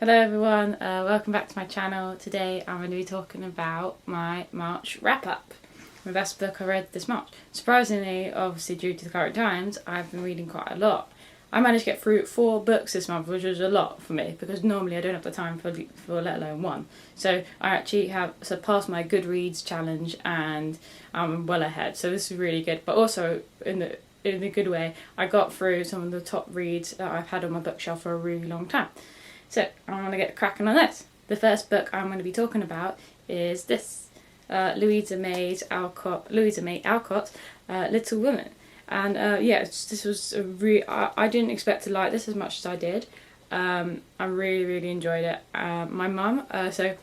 Hello everyone, welcome back to my channel. Today I'm going to be talking about my March wrap-up. My best book I read this March. Surprisingly, obviously due to the current times, I've been reading quite a lot. I managed to get through 4 books this month, which was a lot for me, because normally I don't have the time for let alone one. So I actually have surpassed my Goodreads challenge and I'm well ahead, so this is really good. But also, in a good way, I got through some of the top reads that I've had on my bookshelf for a really long time. So I'm going to get cracking on this. The first book I'm going to be talking about is this, Louisa May Alcott, Little Women. And this was a I didn't expect to like this as much as I did. I really enjoyed it. My mum, I'll start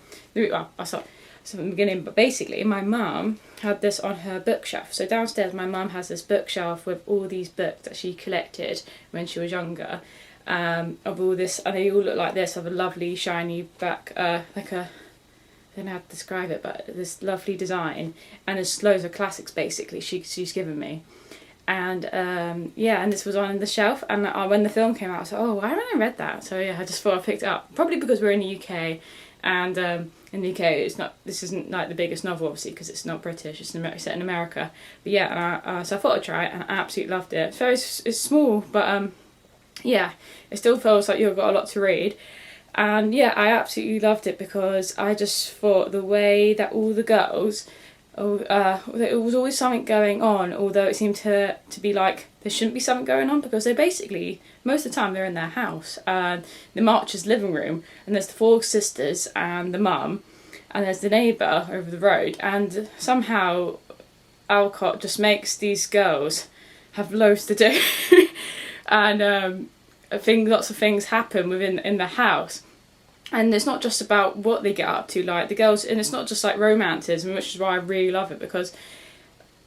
from the beginning, but basically my mum had this on her bookshelf. So downstairs my mum has this bookshelf with all these books that she collected when she was younger. Of all this, and they all look like this, of a lovely shiny back, like a, I don't know how to describe it, but this lovely design, and there's loads of classics basically she's given me. And and this was on the shelf, and when the film came out I was like, oh, why haven't I read that? So yeah, I just thought I picked it up, probably because we're in the UK, and in the UK this isn't like the biggest novel obviously because it's not British, it's set in America, but yeah, so I thought I'd try it and I absolutely loved it. So it's small, but yeah, it still feels like you've got a lot to read. And yeah, I absolutely loved it because I just thought the way that all the girls, there was always something going on, although it seemed to be like there shouldn't be something going on, because they basically, most of the time they're in their house, and the March's living room, and there's the 4 sisters and the mum, and there's the neighbour over the road, and somehow Alcott just makes these girls have loads to do. And lots of things happen in the house, and it's not just about what they get up to, like the girls, and it's not just like romances, which is why I really love it, because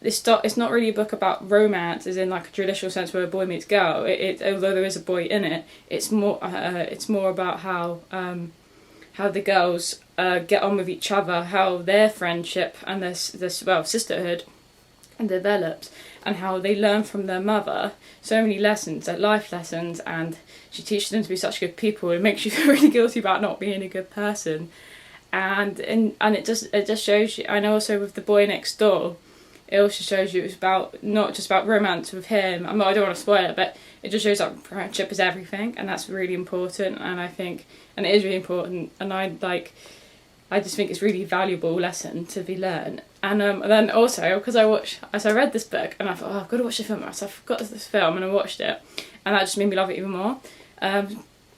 it's not really a book about romance as in like a traditional sense where a boy meets girl. Although there is a boy in it, it's more about how the girls get on with each other, how their friendship and their sisterhood develops, and how they learn from their mother so many lessons, like life lessons, and she teaches them to be such good people. It makes you feel really guilty about not being a good person, and it just shows you. And also with the boy next door, it also shows you it's about not just about romance with him. I don't want to spoil it, but it just shows that friendship is everything, and that's really important. And I think, and it is really important, and I just think it's a really valuable lesson to be learned. And then also, because I read this book and I thought, oh, I've got to watch the film. So I forgot this film and I watched it, and that just made me love it even more.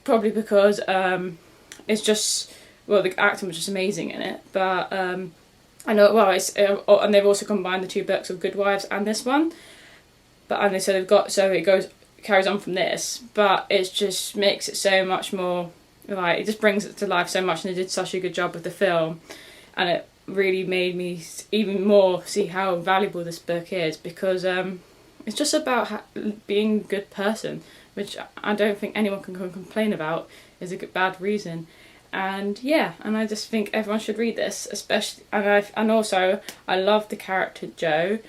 Probably because it's just, well, the acting was just amazing in it. But I know, well, and they've also combined the 2 books of Good Wives and this one. It carries on from this, but it just makes it so much more. Like, it just brings it to life so much, and they did such a good job with the film, and it really made me even more see how valuable this book is, because it's just about being a good person, which I don't think anyone can complain about is a bad reason. And yeah, and I just think everyone should read this, especially, and also I love the character Jo.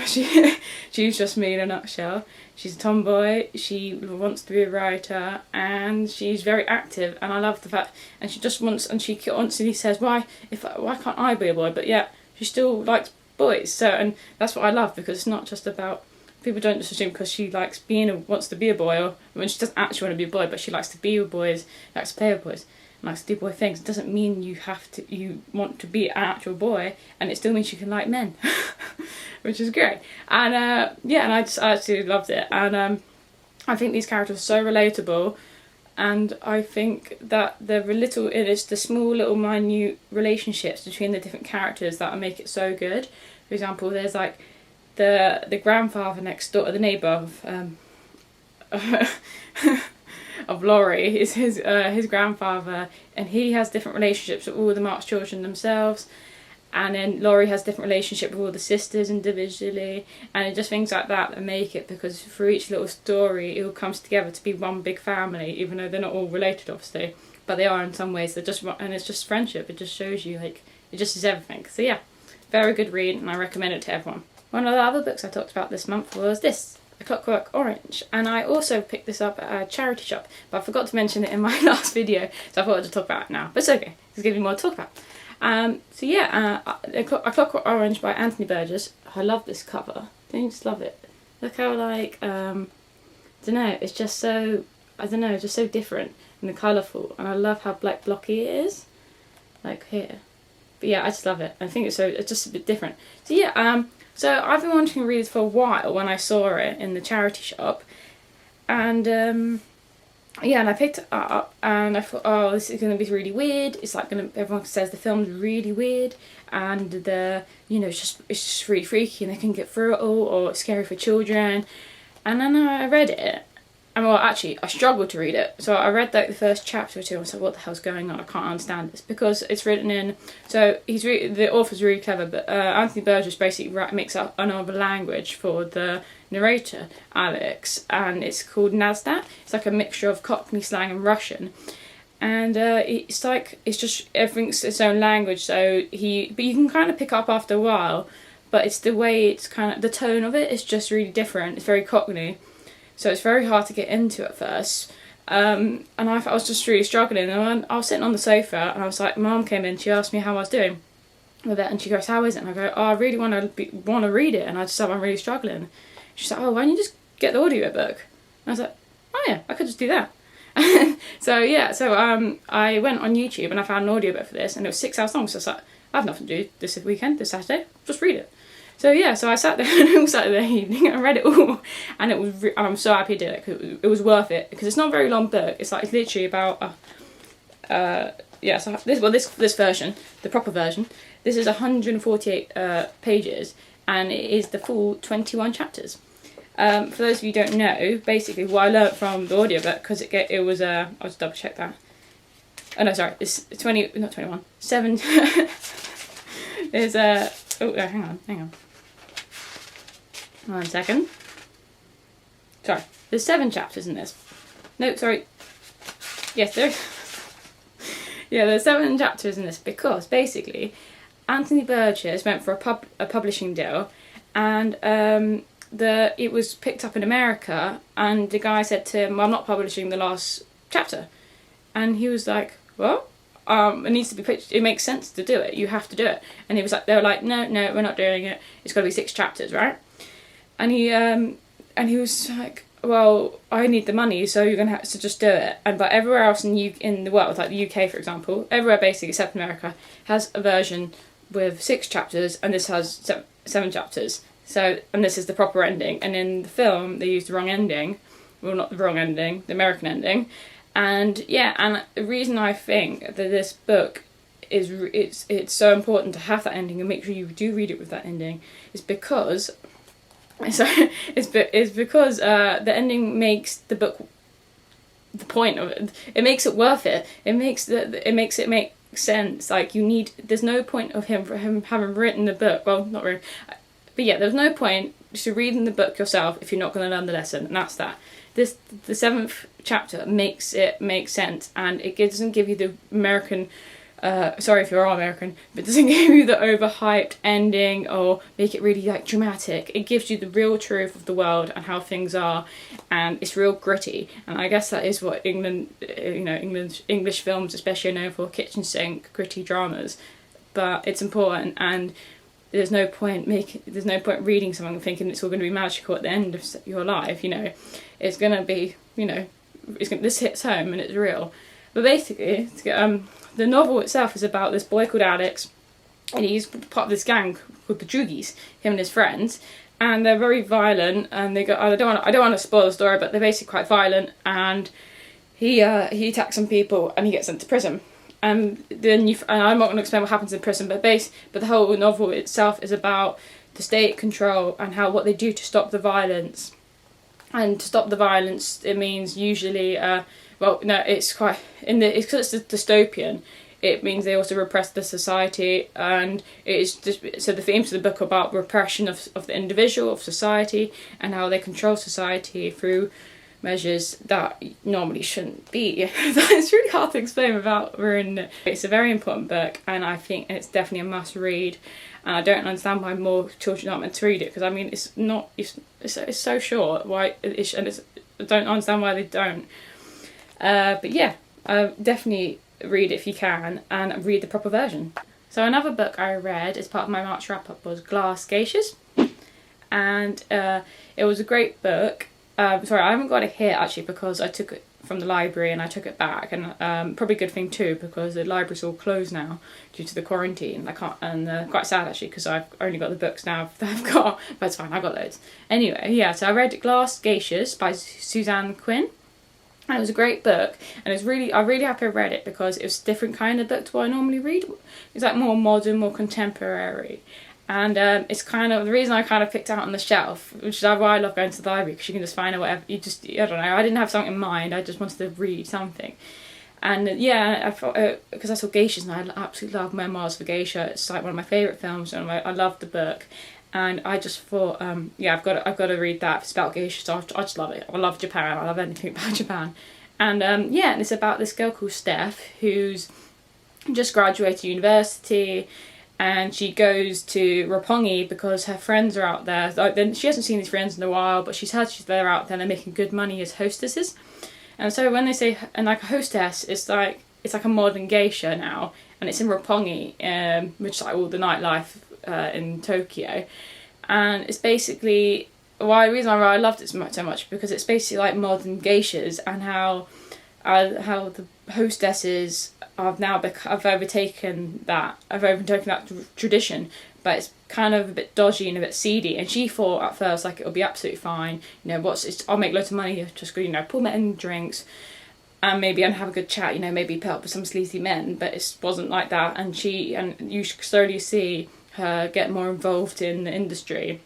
She's just me in a nutshell. She's a tomboy, she wants to be a writer, and she's very active, and I love the fact, and she constantly says, why can't I be a boy? But yeah, she still likes boys. So, and that's what I love, because it's not just about, people don't just assume because she wants to be a boy, or when she doesn't actually want to be a boy, but she likes to be with boys, likes to play with boys, likes to do boy things. It doesn't mean you want to be an actual boy, and it still means you can like men. Which is great. And and I absolutely loved it. And I think these characters are so relatable, and I think that it's the small little minute relationships between the different characters that make it so good. For example, there's like the grandfather next door, the neighbour of Laurie is his grandfather, and he has different relationships with all the March children themselves. And then Laurie has different relationship with all the sisters individually, and it just things like that make it, because for each little story it all comes together to be one big family, even though they're not all related obviously, but they are in some ways. And it's just friendship. It just shows you, like, it just is everything. So yeah, very good read, and I recommend it to everyone. One of the other books I talked about this month was this, a Clockwork Orange, and I also picked this up at a charity shop, but I forgot to mention it in my last video, so I thought I'd just talk about it now. But it's okay, there's going to be more to talk about. So yeah, a Clockwork Orange by Anthony Burgess. I love this cover. Don't you just love it? Look how, like, I don't know, it's just so, I don't know, just so different and colourful, and I love how black blocky it is, like here. But yeah, I just love it. I think it's just a bit different. So yeah, so I've been wanting to read this for a while when I saw it in the charity shop, and yeah, and I picked it up and I thought, oh, this is going to be really weird. It's like everyone says the film's really weird, and it's just really freaky, and they can get through it all, or it's scary for children. And then I read it, and well, actually, I struggled to read it. So I read like the first chapter or two, and I was like, what the hell's going on? I can't understand this, because it's written in. So the author's really clever, but Anthony Burgess basically makes up another language for the narrator, Alex, and it's called Nasdaq. It's like a mixture of Cockney slang and Russian, and it's just everything's its own language. But you can kind of pick up after a while, but it's the way it's kind of, the tone of it is just really different. It's very Cockney, so it's very hard to get into at first. And I was just really struggling, and I was sitting on the sofa, and I was like, Mum came in, she asked me how I was doing with it, and she goes, how is it? And I go, oh, I really want to read it, and I just said, I'm really struggling. She's like, oh, why don't you just get the audiobook? And I was like, oh yeah, I could just do that. So I went on YouTube and I found an audiobook for this, and it was 6 hours long, so I was like, I have nothing to do this Saturday, just read it. So yeah, so I sat there all Saturday evening and read it all, and I'm so happy I did it, because it was worth it, because it's not a very long book. It's literally about so this version, the proper version, this is 148 pages, and it is the full 21 chapters. For those of you who don't know, basically what I learnt from the audiobook, because it was I'll just double check that. Oh no, sorry, it's 7. There's hang on. 1 second. Sorry, there's 7 chapters in this. No, sorry. Yes, there. Yeah, there's 7 chapters in this, because basically Anthony Burgess went for a publishing deal, and it was picked up in America, and the guy said to him, well, I'm not publishing the last chapter. And he was like, well, it needs to be pitched, it makes sense to do it, you have to do it. And they were like, no, we're not doing it, it's got to be 6 chapters, right? And he was like, well, I need the money, so you're going to have to just do it. But everywhere else in the world, like the UK for example, everywhere basically except America, has a version with 6 chapters, and this has 7 chapters. So, and this is the proper ending. And in the film, they used the wrong ending. Well, not the wrong ending, the American ending. And yeah, and the reason I think that this book it's so important to have that ending and make sure you do read it with that ending is because the ending makes the book, the point of it, it makes it worth it. It makes it make sense. Like, there's no point of him having written the book. Well, not really, but yeah, there's no point to reading the book yourself if you're not going to learn the lesson, and that's that. The 7th chapter makes it make sense, and it doesn't give you the American, sorry if you're all American, but it doesn't give you the overhyped ending or make it really like dramatic. It gives you the real truth of the world and how things are, and it's real gritty. And I guess that is what English films especially are known for, kitchen sink, gritty dramas. But it's important, and there's no point reading something and thinking it's all going to be magical at the end of your life. It's going to be, this hits home and it's real. But basically, the novel itself is about this boy called Alex, and he's part of this gang called the Druggies, him and his friends, and they're very violent, and I don't want to spoil the story, but they're basically quite violent, and he attacks some people and he gets sent to prison. And I'm not going to explain what happens in prison, but the whole novel itself is about the state control and what they do to stop the violence. And to stop the violence, it means usually, it's because it's dystopian. It means they also repress the society, and so the themes of the book are about repression of the individual, of society, and how they control society through measures that normally shouldn't be. It's really hard to explain without ruining it. It's a very important book, and I think it's definitely a must read, and I don't understand why more children aren't meant to read it, because I mean it's so short, I don't understand why they don't. But yeah, definitely read it if you can, and read the proper version. So another book I read as part of my March wrap-up was Geishas, and it was a great book. Sorry, I haven't got it here actually, because I took it from the library and I took it back, and probably a good thing too, because the library's all closed now due to the quarantine. And quite sad actually, because I've only got the books now that I've got, but it's fine, I've got loads. Anyway, yeah, so I read Geishas by Susanne Quinne, and it was a great book, and I'm really happy I read it, because it was a different kind of book to what I normally read. It's like more modern, more contemporary. And it's kind of the reason I kind of picked it out on the shelf, which is why I love going to the library, because you can just find out whatever I don't know, I didn't have something in mind, I just wanted to read something. And yeah, I thought, because I saw Geishas, and I absolutely love memoirs for Geisha. It's like one of my favourite films, and I love the book, and I just thought, yeah, I've got to read that. It's about Geishas, so I just love it. I love Japan, I love anything about Japan. And yeah, and it's about this girl called Steph, who's just graduated university, and she goes to Roppongi because her friends are out there. Like, she hasn't seen these friends in a while, but she's heard they're out there and they're making good money as hostesses. And so when they say, and like a hostess, it's like a modern geisha now, and it's in Roppongi, which is like all the nightlife in Tokyo. And it's basically the reason I loved it so much, because it's basically like modern geishas, and how the hostesses I've overtaken that tradition, but it's kind of a bit dodgy and a bit seedy. And she thought at first like it'll be absolutely fine, I'll make loads of money, just pour me in drinks, and maybe I'd have a good chat, maybe put up with some sleazy men. But it wasn't like that, and you slowly see her get more involved in the industry,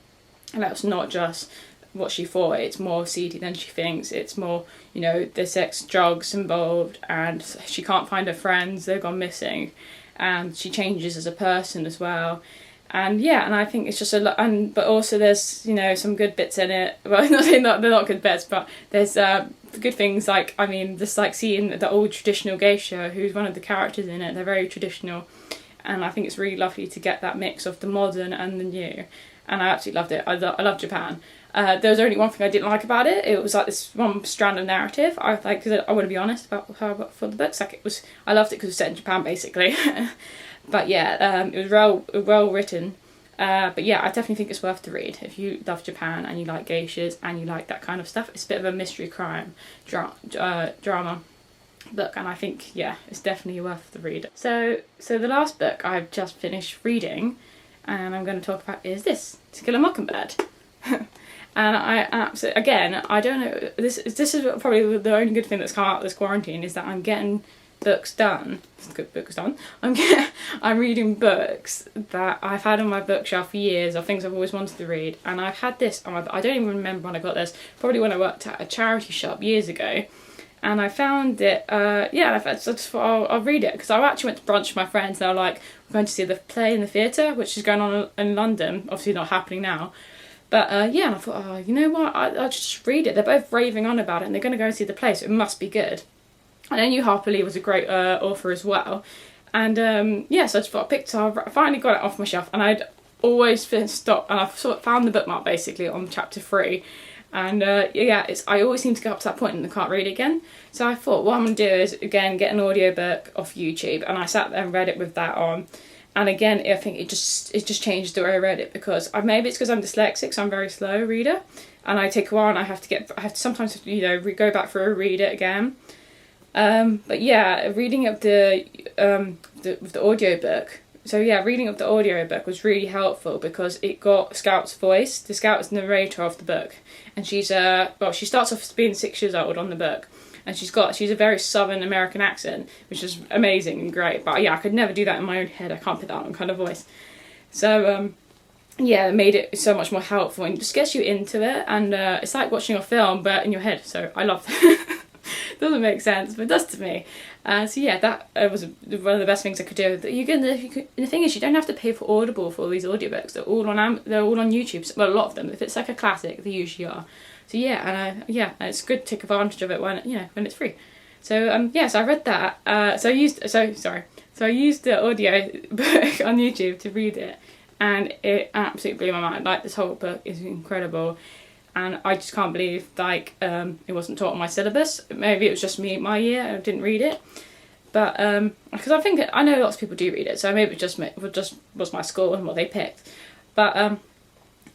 and that's not just what she thought. It's more seedy than she thinks. It's more, there's sex, drugs involved, and she can't find her friends, they've gone missing, and she changes as a person as well. And yeah, and I think it's just a lot, but also there's some good bits in it. Well, they're not good bits, but there's good things, like just like seeing the old traditional geisha, who's one of the characters in it. They're very traditional, and I think it's really lovely to get that mix of the modern and the new, and I absolutely loved it. I love Japan. There was only one thing I didn't like about it. It was like this one strand of narrative. I want to be honest about how for the books. I loved it because it was set in Japan basically. But yeah, it was well written. But yeah, I definitely think it's worth the read if you love Japan and you like geishas and you like that kind of stuff. It's a bit of a mystery crime drama book, and I think it's definitely worth the read. So the last book I've just finished reading, and I'm going to talk about, is this To Kill a Mockingbird. And I absolutely, again, I don't know, this is probably the only good thing that's come out of this quarantine, is that I'm getting books done. Good books done. I'm reading books that I've had on my bookshelf for years, or things I've always wanted to read. And I've had this on I don't even remember when I got this, probably when I worked at a charity shop years ago. And I found it, I just thought I'll read it, because I actually went to brunch with my friends, and they were like, we're going to see the play in the theatre, which is going on in London, obviously not happening now. But and I thought, you know what, I'll just read it. They're both raving on about it, and they're going to go and see the play, so it must be good. And I knew Harper was a great author as well. And so I just thought I finally got it off my shelf, and I'd always stopped, and I found the bookmark basically on chapter 3. And I always seem to get up to that point and I can't read it again. So I thought what I'm going to do is, again, get an audiobook off YouTube, and I sat there and read it with that on. And again, I think it just changed the way I read it, because maybe it's because I'm dyslexic, so I'm a very slow reader, and I take a while, and I have to sometimes go back through and read it again. But yeah, reading of the audiobook. So yeah, reading of the audiobook was really helpful, because it got Scout's voice. The Scout is the narrator of the book, and she starts off as being 6 years old on the book. And she's a very Southern American accent, which is amazing and great. But yeah, I could never do that in my own head. I can't put that on kind of voice. So it made it so much more helpful, and just gets you into it. And it's like watching a film, but in your head. So I love that. Doesn't make sense, but it does to me. So yeah, that was one of the best things I could do. The thing is, you don't have to pay for Audible for all these audiobooks. They're all on YouTube. Well, a lot of them. If it's like a classic, they usually are. So yeah, and it's good to take advantage of it when it's free. So so I read that. So I used the audio book on YouTube to read it, and it absolutely blew my mind. Like, this whole book is incredible, and I just can't believe it wasn't taught on my syllabus. Maybe it was just me my year, I didn't read it. But because I know lots of people do read it, so maybe it just was my school and what they picked. But and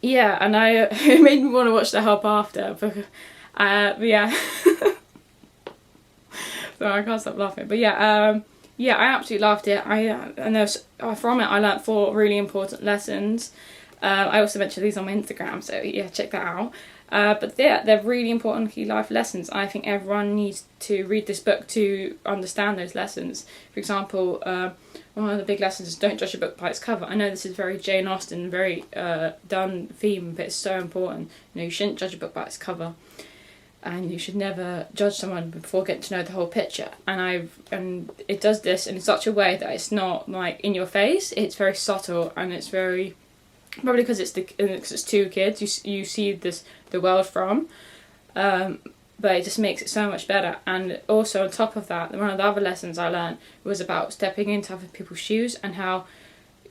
it made me want to watch The Help after. But yeah, so I can't stop laughing. But I absolutely loved it. From it I learnt 4 really important lessons. I also mentioned these on my Instagram, so yeah, check that out. But they're really important key life lessons. I think everyone needs to read this book to understand those lessons. For example, one of the big lessons is don't judge a book by its cover. I know this is very Jane Austen, very done theme, but it's so important. You shouldn't judge a book by its cover, and you should never judge someone before getting to know the whole picture. And it does this in such a way that it's not like in your face. It's very subtle, and it's very, probably because it's 2 kids you see the world from, but it just makes it so much better. And also on top of that, one of the other lessons I learned was about stepping into other people's shoes, and how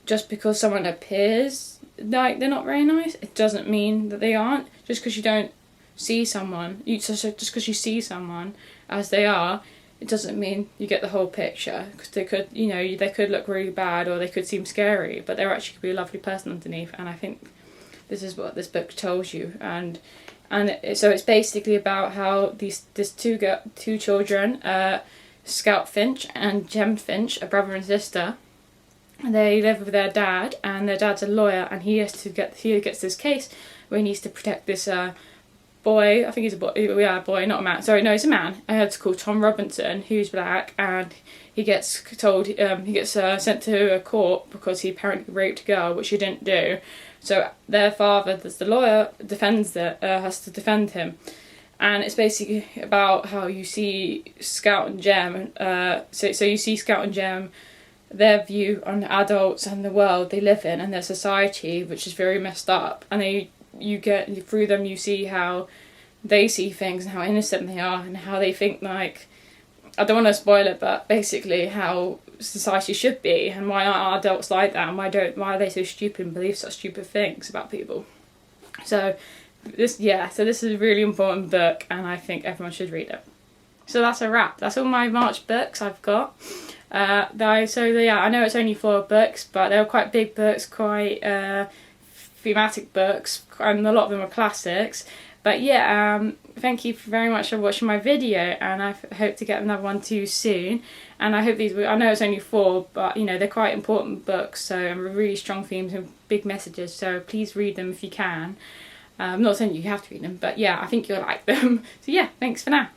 just because someone appears like they're not very nice, it doesn't mean that they aren't. Just because you don't see someone, just because you see someone as they are, it doesn't mean you get the whole picture. Because they could look really bad, or they could seem scary, but they're actually could be a lovely person underneath. And I think this is what this book tells you. So it's basically about how these two children, Scout Finch and Jem Finch, a brother and sister. They live with their dad, and their dad's a lawyer, and he gets this case where he needs to protect this boy. I think he's a boy. Yeah, a boy, not a man. Sorry, no, he's a man. It's called Tom Robinson, who's black, and he gets told he gets sent to a court because he apparently raped a girl, which he didn't do. So their father, that's the lawyer, has to defend him. And it's basically about how you see Scout and Jem. So you see Scout and Jem, their view on adults and the world they live in and their society, which is very messed up. And you get through them, you see how they see things and how innocent they are, and how they think, like, I don't want to spoil it, but basically how society should be, and why aren't adults like that, and why are they so stupid and believe such stupid things about people. So this is a really important book, and I think everyone should read it. So that's a wrap. That's all my March books I've got. I know it's only 4 books, but they were quite big books, quite thematic books, and a lot of them are classics. But thank you very much for watching my video, and I hope to get another one to you soon. And I hope I know it's only 4, but they're quite important books, so really strong themes and big messages, so please read them if you can. I'm not saying you have to read them, but I think you'll like them. So thanks for now.